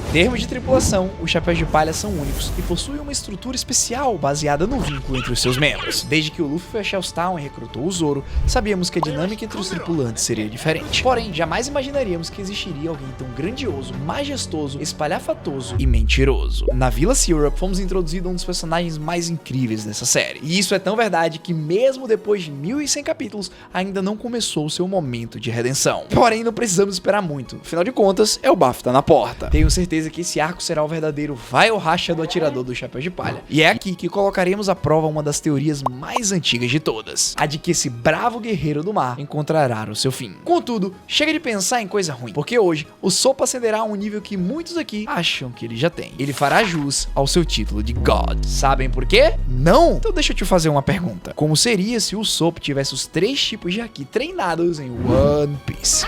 Em termos de tripulação, os Chapéus de Palha são únicos e possuem uma estrutura especial baseada no vínculo entre os seus membros. Desde que o Luffy foi a Shells Town e recrutou o Zoro, sabíamos que a dinâmica entre os tripulantes seria diferente. Porém, jamais imaginaríamos que existiria alguém tão grandioso, majestoso, espalhafatoso e mentiroso. Na Vila Syrup, fomos introduzidos a um dos personagens mais incríveis dessa série. E isso é tão verdade que mesmo depois de 1100 capítulos, ainda não começou o seu momento de redenção. Porém, não precisamos esperar muito. Afinal de contas, é o bafo tá na porta. Tenho certeza que esse arco será o verdadeiro vai ou racha do atirador do Chapéu de Palha. E é aqui que colocaremos à prova uma das teorias mais antigas de todas. A de que esse bravo guerreiro do mar encontrará o seu fim. Contudo, chega de pensar em coisa ruim, porque hoje o Sop ascenderá a um nível que muitos aqui acham que ele já tem. Ele fará jus ao seu título de God. Sabem por quê? Não? Então deixa eu te fazer uma pergunta. Como seria se o Sop tivesse os 3 tipos de Haki treinados em One Piece?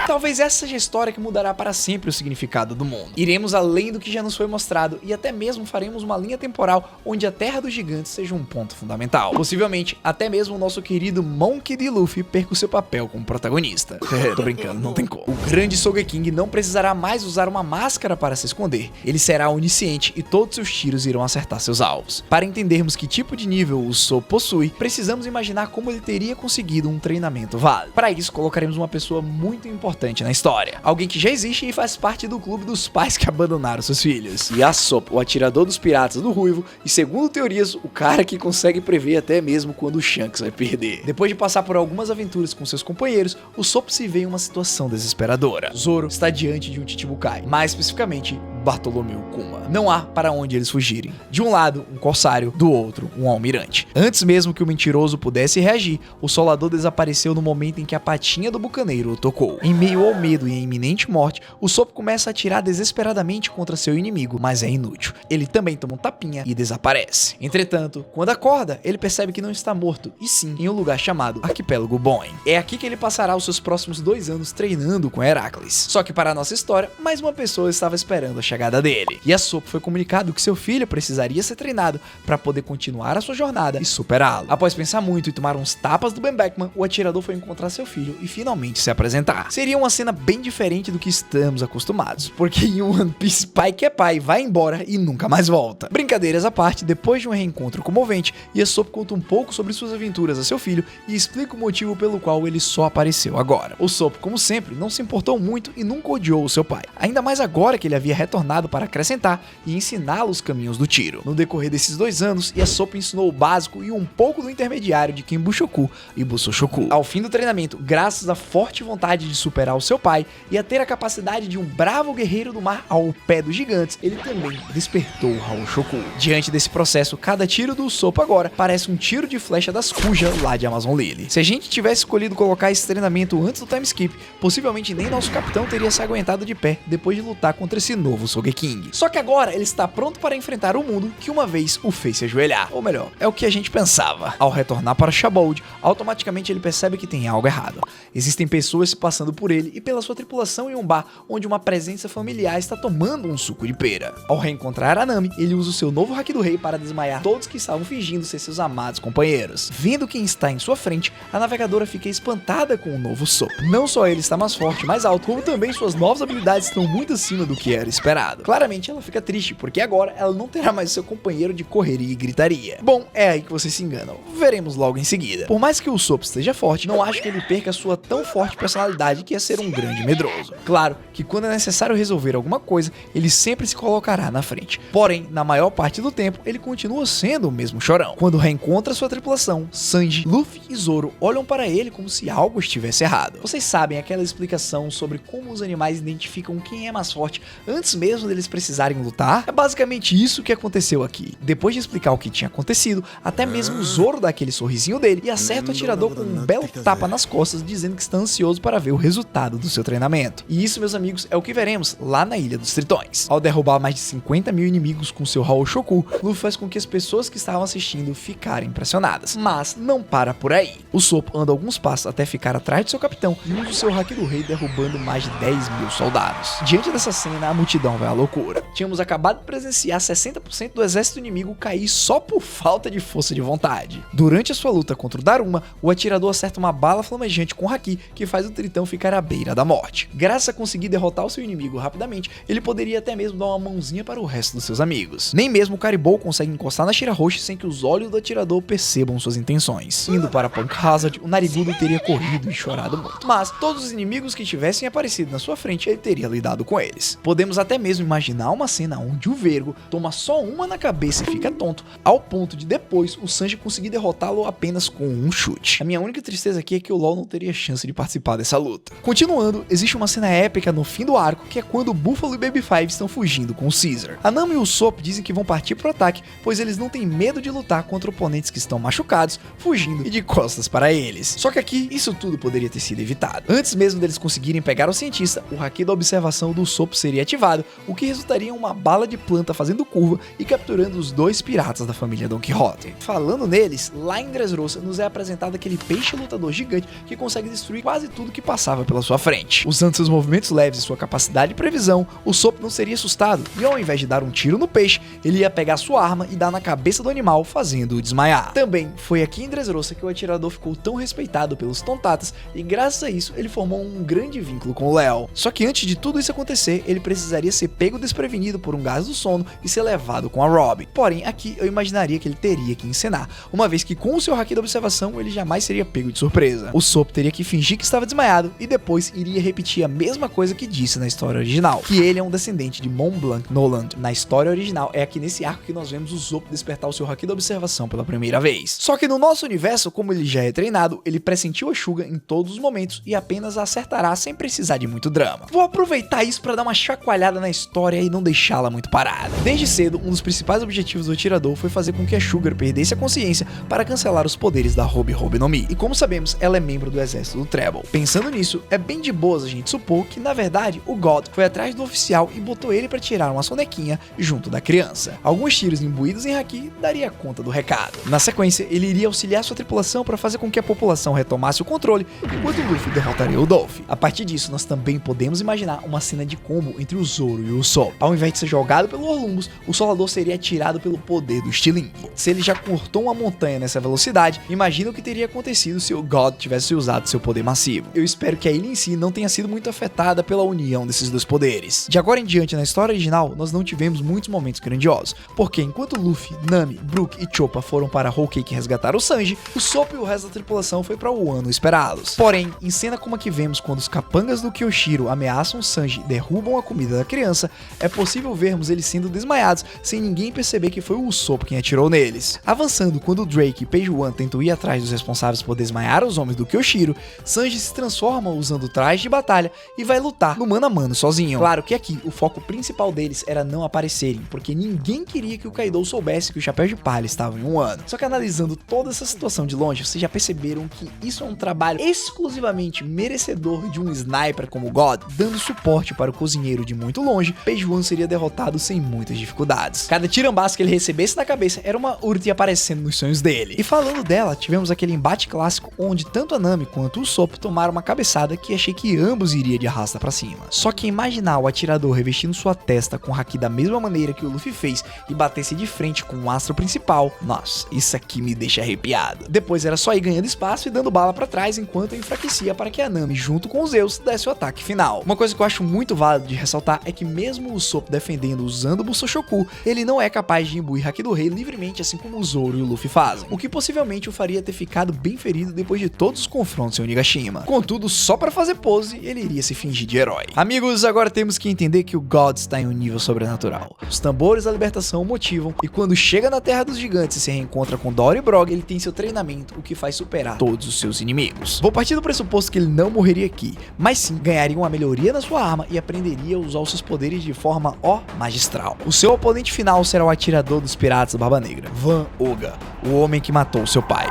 Talvez essa seja a história que mudará para sempre o significado do mundo. Iremos além do que já nos foi mostrado e até mesmo faremos uma linha temporal onde a Terra dos Gigantes seja um ponto fundamental. Possivelmente, até mesmo o nosso querido Monkey D. Luffy perca o seu papel como protagonista. Tô brincando, não tem como. O grande Sogeking não precisará mais usar uma máscara para se esconder. Ele será onisciente e todos seus tiros irão acertar seus alvos. Para entendermos que tipo de nível o Sop possui, precisamos imaginar como ele teria conseguido um treinamento válido. Para isso, colocaremos uma pessoa muito importante na história. Alguém que já existe e faz parte do clube dos pais que abandonaram seus filhos. Yasop, o atirador dos piratas do Ruivo e, segundo teorias, o cara que consegue prever até mesmo quando o Shanks vai perder. Depois de passar por algumas aventuras com seus companheiros, o Sop se vê em uma situação desesperadora. Zoro está diante de um Chichibukai, mais especificamente Bartolomeu Kuma. Não há para onde eles fugirem. De um lado, um corsário, do outro, um almirante. Antes mesmo que o mentiroso pudesse reagir, o solador desapareceu no momento em que a patinha do bucaneiro o tocou. Em meio ao medo e à iminente morte, o Sop começa a atirar desesperadamente contra seu inimigo, mas é inútil. Ele também toma um tapinha e desaparece. Entretanto, quando acorda, ele percebe que não está morto, e sim em um lugar chamado Arquipélago Boen. É aqui que ele passará os seus próximos 2 anos treinando com Heracles. Só que para a nossa história, mais uma pessoa estava esperando a chegada dele. E a Sop foi comunicado que seu filho precisaria ser treinado para poder continuar a sua jornada e superá-lo. Após pensar muito e tomar uns tapas do Ben Beckman, o atirador foi encontrar seu filho e finalmente se apresentar. Seria uma cena bem diferente do que estamos acostumados, porque em One Piece, pai que é pai vai embora e nunca mais volta. Brincadeiras à parte, depois de um reencontro comovente, Yasop conta um pouco sobre suas aventuras a seu filho e explica o motivo pelo qual ele só apareceu agora. O Sop, como sempre, não se importou muito e nunca odiou o seu pai, ainda mais agora que ele havia retornado para acrescentar e ensiná-lo os caminhos do tiro. No decorrer desses 2 anos, Yasop ensinou o básico e um pouco do intermediário de Kenbushoku e Busoshoku. Ao fim do treinamento, graças à forte vontade de superar o seu pai e a ter a capacidade de um bravo guerreiro do mar ao pé dos gigantes, ele também despertou o Haoshoku. Diante desse processo, cada tiro do Usopp agora parece um tiro de flecha das Kuja lá de Amazon Lily. Se a gente tivesse escolhido colocar esse treinamento antes do time skip, possivelmente nem nosso capitão teria se aguentado de pé depois de lutar contra esse novo Sogeking. Só que agora ele está pronto para enfrentar o mundo que uma vez o fez se ajoelhar. Ou melhor, é o que a gente pensava. Ao retornar para Shabold, automaticamente ele percebe que tem algo errado. Existem pessoas se passando por ele e pela sua tripulação em um bar onde uma presença familiar está tomando um suco de pera. Ao reencontrar a Nami, ele usa o seu novo Haki do Rei para desmaiar todos que estavam fingindo ser seus amados companheiros. Vendo quem está em sua frente, a navegadora fica espantada com o novo Sop. Não só ele está mais forte, mais alto, como também suas novas habilidades estão muito acima do que era esperado. Claramente ela fica triste, porque agora ela não terá mais seu companheiro de correria e gritaria. Bom, é aí que vocês se enganam. Veremos logo em seguida. Por mais que o Sop esteja forte, não acho que ele perca sua tão forte personalidade que é ser um grande medroso. Claro que quando é necessário resolver alguma coisa, ele sempre se colocará na frente. Porém, na maior parte do tempo, ele continua sendo o mesmo chorão. Quando reencontra sua tripulação, Sanji, Luffy e Zoro olham para ele como se algo estivesse errado. Vocês sabem aquela explicação sobre como os animais identificam quem é mais forte antes mesmo deles precisarem lutar? É basicamente isso que aconteceu aqui. Depois de explicar o que tinha acontecido, até mesmo Zoro dá aquele sorrisinho dele e acerta o atirador com um belo tapa nas costas, dizendo que está ansioso para ver o resultado do seu treinamento. E isso, meus amigos, é o que veremos lá na Ilha dos Tritões. Ao derrubar mais de 50 mil inimigos com seu Haoshoku, Luffy faz com que as pessoas que estavam assistindo ficarem impressionadas. Mas não para por aí. O Sop anda alguns passos até ficar atrás de seu capitão e usa o seu Haki do Rei derrubando mais de 10 mil soldados. Diante dessa cena, a multidão vai à loucura. Tínhamos acabado de presenciar 60% do exército inimigo cair só por falta de força de vontade. Durante a sua luta contra o Daruma, o atirador acerta uma bala flamejante com haki que faz o tritão ficar à beira da morte. Graças a conseguir derrotar o seu inimigo rapidamente, ele poderia até mesmo dar uma mãozinha para o resto dos seus amigos. Nem mesmo o Karibou consegue encostar na Shirahoshi sem que os olhos do atirador percebam suas intenções. Indo para Punk Hazard, o narigudo teria corrido e chorado muito. Mas todos os inimigos que tivessem aparecido na sua frente, ele teria lidado com eles. Podemos até mesmo imaginar uma cena onde o Vergo toma só uma na cabeça e fica tonto, ao ponto de depois o Sanji conseguir derrotá-lo apenas com um chute. A minha única tristeza aqui é que o LoL não teria chance de participar dessa luta. Continuando, existe uma cena épica no fim do arco, que é quando o Buffalo e Baby Five estão fugindo com o Caesar. A Nami e o Usopp dizem que vão partir pro ataque, pois eles não têm medo de lutar contra oponentes que estão machucados, fugindo e de costas para eles. Só que aqui, isso tudo poderia ter sido evitado. Antes mesmo deles conseguirem pegar o cientista, o haki da observação do Usopp seria ativado, o que resultaria em uma bala de planta fazendo curva e capturando os dois piratas da família Don Quixote. Falando neles, lá em Dressrosa nos é apresentado aquele peixe lutador gigante que consegue destruir quase tudo que passava pela sua frente. Usando seus movimentos leves e sua capacidade de previsão, o Usopp não seria assustado e ao invés de dar um tiro no peixe, ele ia pegar sua arma e dar na cabeça do animal, fazendo-o desmaiar. Também foi aqui em Dressrosa que o atirador ficou tão respeitado pelos Tontatas e graças a isso ele formou um grande vínculo com o Léo. Só que antes de tudo isso acontecer, ele precisaria ser pego desprevenido por um gás do sono e ser levado com a Robin. Porém, aqui eu imaginaria que ele teria que encenar, uma vez que com o seu haki da observação ele jamais seria pego de surpresa. O Usopp teria que fingir que estava desmaiado e depois iria repetir a mesma coisa que disse na história original, que ele é um descendente de Mont Blanc Noland. Na história original é aqui nesse arco que nós vemos o Usopp despertar o seu haki da observação pela primeira vez. Só que no nosso universo, como ele já é treinado, ele pressentiu a Suga em todos os momentos e apenas a acertará sem precisar de muito drama. Vou aproveitar isso para dar uma chacoalhada na história e não deixá-la muito parada. Desde cedo, um dos principais objetivos do atirador foi fazer com que a Sugar perdesse a consciência para cancelar os poderes da Robi Robi no Mi. E como sabemos, ela é membro do exército do Treble. Pensando nisso, é bem de boas a gente supor que, na verdade, o God foi atrás do oficial e botou ele para tirar uma sonequinha junto da criança. Alguns tiros imbuídos em haki daria conta do recado. Na sequência, ele iria auxiliar sua tripulação para fazer com que a população retomasse o controle, enquanto o Luffy derrotaria o Dolph. A partir disso, nós também podemos imaginar uma cena de combo entre o Zoro e o Usopp. Ao invés de ser jogado pelo Orlumbus, o Solador seria atirado pelo poder do estilingue. Se ele já cortou uma montanha nessa velocidade, imagina o que teria acontecido se o God tivesse usado seu poder massivo. Eu espero que a ilha em si não tenha sido muito afetada pela união desses dois poderes. De agora em diante, na história original, nós não tivemos muitos momentos grandiosos, porque enquanto Luffy, Nami, Brook e Choppa foram para Whole Cake resgatar o Sanji, o Usopp e o resto da tripulação foi para Wano esperá-los. Porém, em cena como a que vemos quando os capangas do Kyoshiro ameaçam o Sanji e derrubam a comida da criança, é possível vermos eles sendo desmaiados sem ninguém perceber que foi o Usopp quem atirou neles. Avançando, quando Drake e Page One tentam ir atrás dos responsáveis por desmaiar os homens do Kyoshiro, Sanji se transforma usando o traje de batalha e vai lutar no mano a mano sozinho. Claro que aqui o foco principal deles era não aparecerem, porque ninguém queria que o Kaido soubesse que o Chapéu de Palha estava em um ano. Só que analisando toda essa situação de longe, vocês já perceberam que isso é um trabalho exclusivamente merecedor de um sniper como God, dando suporte para o cozinheiro de muito longe. Page One seria derrotado sem muitas dificuldades. Cada tirambaço que ele recebesse na cabeça era uma urte aparecendo nos sonhos dele. E falando dela, tivemos aquele embate clássico onde tanto a Nami quanto o Usopp tomaram uma cabeçada que achei que ambos iriam de arrasta pra cima. Só que imaginar o atirador revestindo sua testa com haki da mesma maneira que o Luffy fez e batesse de frente com o astro principal, nossa, isso aqui me deixa arrepiado. Depois era só ir ganhando espaço e dando bala pra trás enquanto enfraquecia para que a Nami, junto com os Zeus, desse o ataque final. Uma coisa que eu acho muito válido de ressaltar é que mesmo o Usopp defendendo usando o Busoshoku, ele não é capaz de imbuir haki do rei livremente assim como o Zoro e o Luffy fazem, o que possivelmente o faria ter ficado bem ferido depois de todos os confrontos em Onigashima. Contudo, só para fazer pose, ele iria se fingir de herói. Amigos, agora temos que entender que o God está em um nível sobrenatural. Os tambores da libertação o motivam e quando chega na Terra dos Gigantes e se reencontra com Dory e Brog, ele tem seu treinamento, o que faz superar todos os seus inimigos. Vou partir do pressuposto que ele não morreria aqui, mas sim ganharia uma melhoria na sua arma e aprenderia a usar os seus poderes de forma, magistral. O seu oponente final será o atirador dos piratas da Barba Negra, Van Oga, o homem que matou seu pai.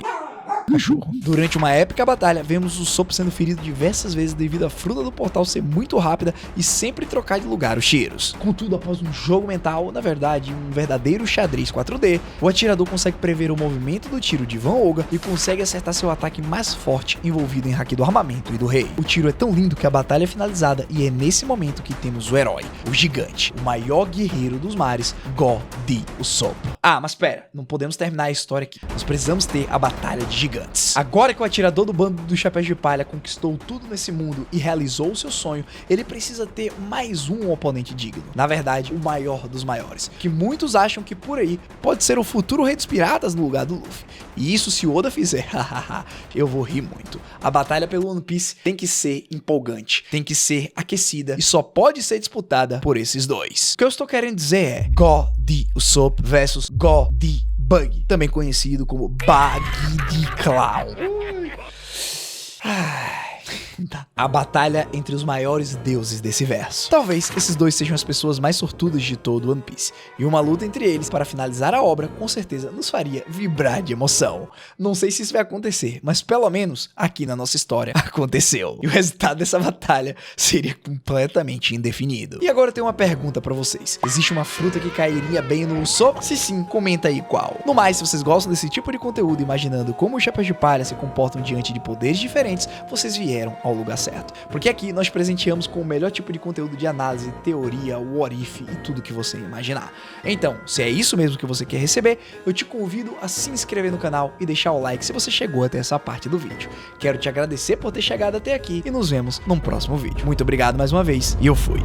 cachorro. Durante uma épica batalha, vemos o Usopp sendo ferido diversas vezes devido à fruta do portal ser muito rápida e sempre trocar de lugar os tiros. Contudo, após um jogo mental, na verdade um verdadeiro xadrez 4D, o atirador consegue prever o movimento do tiro de Van Olga e consegue acertar seu ataque mais forte envolvido em hack do armamento e do rei. O tiro é tão lindo que a batalha é finalizada e é nesse momento que temos o herói, o gigante, o maior guerreiro dos mares, Go-D Usopp. Ah, mas pera, não podemos terminar a história aqui. Nós precisamos ter a batalha de gigantes. Agora que o atirador do bando do Chapéu de Palha conquistou tudo nesse mundo e realizou o seu sonho, ele precisa ter mais um oponente digno. Na verdade, o maior dos maiores, que muitos acham que por aí pode ser o futuro Rei dos Piratas no lugar do Luffy. E isso se o Oda fizer, eu vou rir muito. A batalha pelo One Piece tem que ser empolgante, tem que ser aquecida e só pode ser disputada por esses dois. O que eu estou querendo dizer é Go-D Usopp versus Go-D Bug, também conhecido como Bug Clown. A batalha entre os maiores deuses desse verso. Talvez esses dois sejam as pessoas mais sortudas de todo One Piece, e uma luta entre eles para finalizar a obra com certeza nos faria vibrar de emoção. Não sei se isso vai acontecer, mas pelo menos aqui na nossa história aconteceu. E o resultado dessa batalha seria completamente indefinido. E agora eu tenho uma pergunta pra vocês: existe uma fruta que cairia bem no Usopp? Se sim, comenta aí qual. No mais, se vocês gostam desse tipo de conteúdo, imaginando como os Chapéus de Palha se comportam diante de poderes diferentes, vocês vieram ao lugar certo. Porque aqui nós presenteamos com o melhor tipo de conteúdo de análise, teoria, what if e tudo que você imaginar. Então, se é isso mesmo que você quer receber, eu te convido a se inscrever no canal e deixar o like se você chegou até essa parte do vídeo. Quero te agradecer por ter chegado até aqui e nos vemos num próximo vídeo. Muito obrigado mais uma vez e eu fui.